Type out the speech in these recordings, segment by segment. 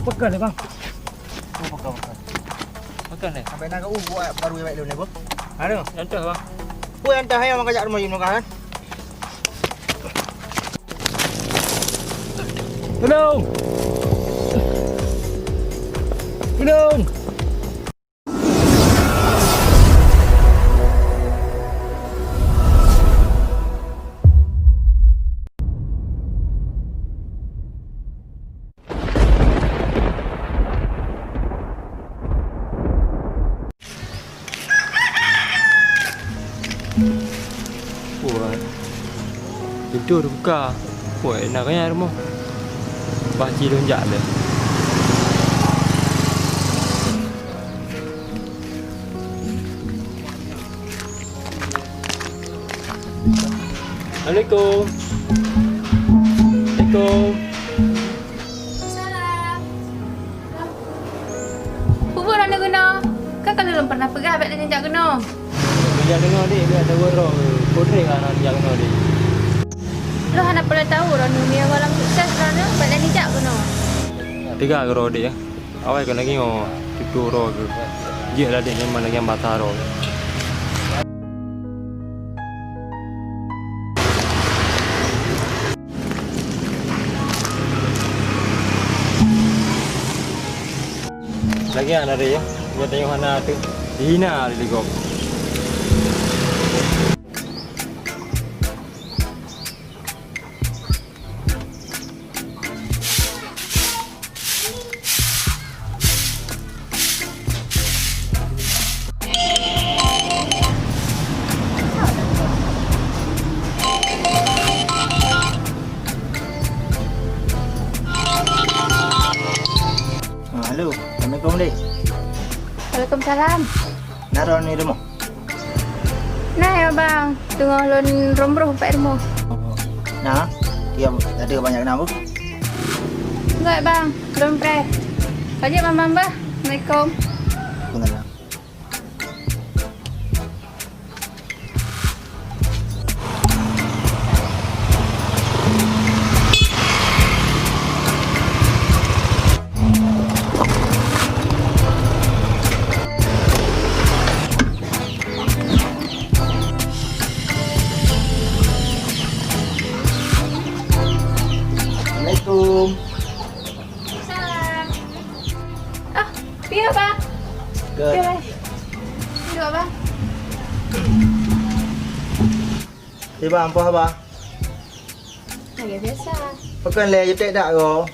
Pekan ni bang. Makan ni. Sampai nak buat baru baik dulu ni bang. Ada. Entah bang. Pui hantar hai orang kajak rumah you kan. Tolong. Tolong. Tidur buka. Wah, enaknya rumah. Baci lonjak dia. Assalamualaikum. Assalamualaikum. Salam. Bubur mana guna? Kan kalau belum pernah pergi abang dia tinjak guna. Dia dengar dia, dia ada gorok. Kodrek kan dia dengar dia. Lo hana pernah tahu orang dunia malam sukses kerana abang dia tinjak guna. Tiga gorok dia. Awak kena tengok tidur ro ke. Dia lah dia yang mana yang batar ro. Lagi ada dia. Dia tengok mana tu. Hina dia ligok. Halo, Assalamualaikum dek. Waalaikumsalam. Naron ni rumah. Nah ya bang, tengah lon rombroh pak rumah. Nah, dia ada banyak nama. Enggak bang, lon pre. Pajak mama mbah. Assalamualaikum. Pengenal. Assalamualaikum. Salam. Ah, piye bang? Piye bang? Duduk bang. Tiba apa apa? Lagi biasa. Pekan le jetek dak go.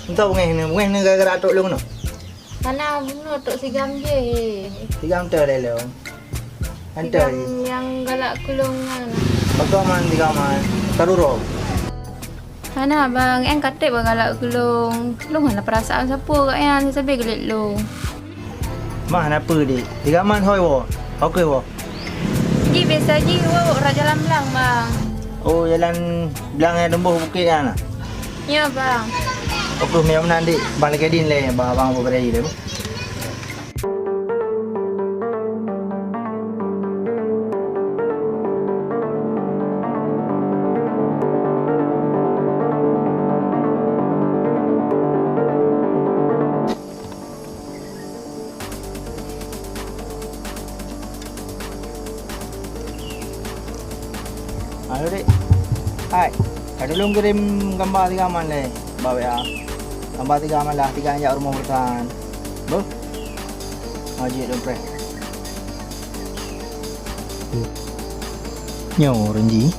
Entah ngeh ni gara-gara atuk lu ngono. Mana bunuh tok sigam je. Tiga amter le lo. Antar. Sigam yang galak kulungan. Bagaman tiga man. Taruro. Mana bang, yang kata bang galak kulung. Lu mana perasaan siapa kat yang sampai gelit lu. Mah apa dik? Tiga man hoi wo. Okey wo. Ji biasa ji wo raja lamlang bang. Oh jalan belangnya Dembuh Bukit kan. Ya bang. Okey memang nanti balik kedin le bang beberapa hari le. Halo dek. Hai. Ada belum kirim gambar tiga man le. Bawa ya. Gambar tiga man lah. Tiga anjak rumah bertahan. Bo. Haji dong pre. Nyo renji.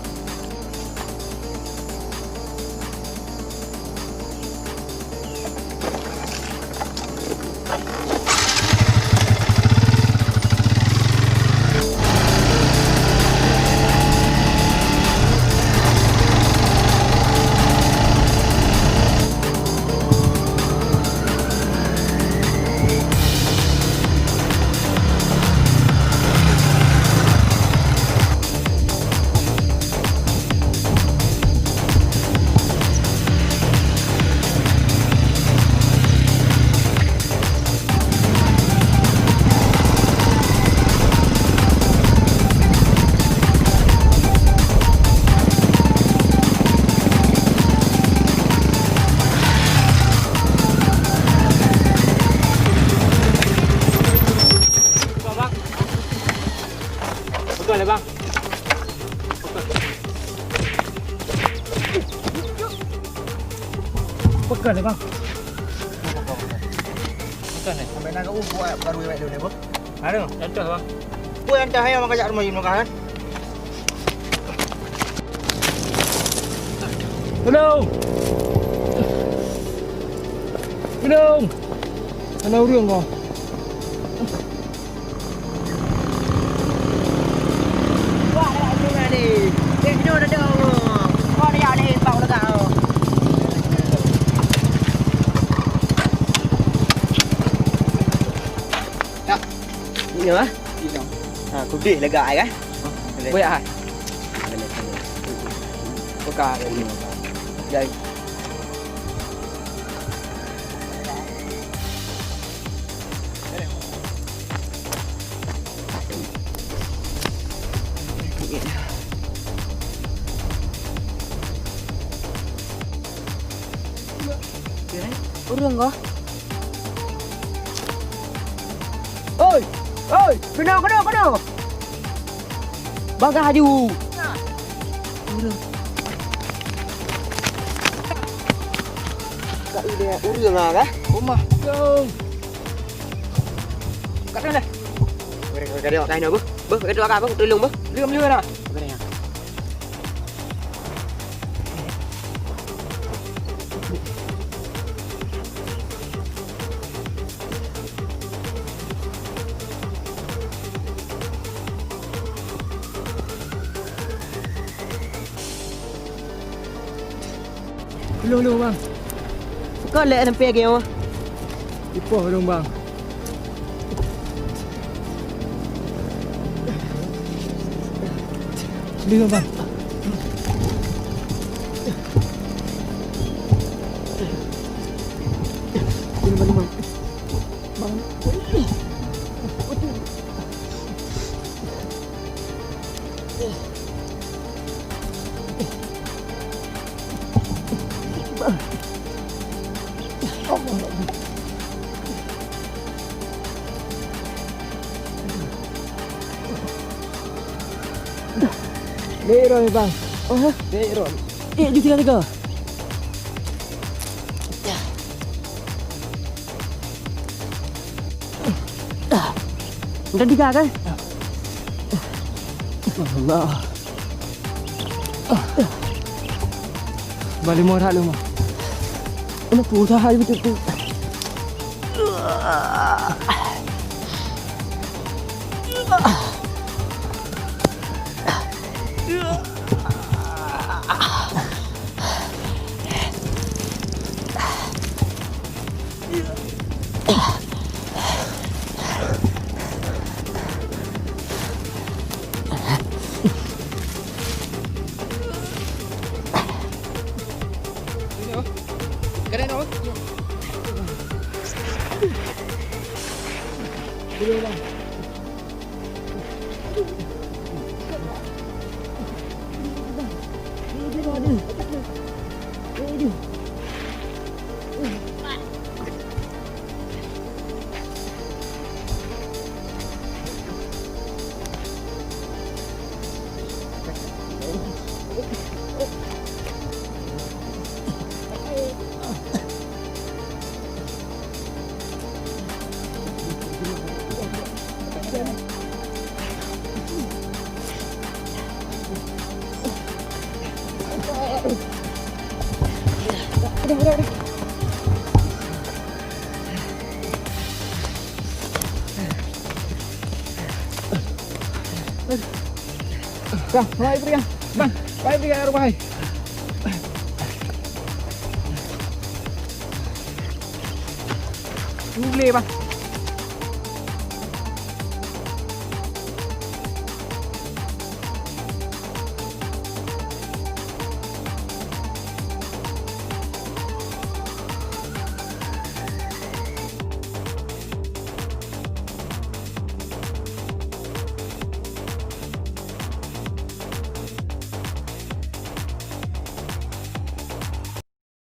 Makan ni bang. Makan ni. Sampai nak buat baru baik dulu ni bang. Ada. Ada bang. Apa yang dah yang makan rumah Jim kan? Hello. Hello. Ana urang kau. Wah, dah urang ni. Kena dah dah. Kau dah ni bau dah kau. Ya. Ini apa? Ini. Ha, kudih lega ai kan? Boleh ai. Buka ni. Jadi. Urang kau. Oi! Oi! Kena. Bangga haju. Urang. Kak dia urang ah kah? Rumah. Jom. Kat mana? Mereka kat dia kain apa? Bah, kat dia apa? Tolong bah. Lium dah. Okey. Lu bang. Kau lek sampai ke apa? Ipoh dong bang. Lu bang. Bang. Dero ni bang. Oh, dero. Jom tiga. Udah tiga kan? Allah. Balik moral lu mah. Ini pusah aja betul. Bang, baik berikan. Bang, baik berikan air baik. Boleh bang.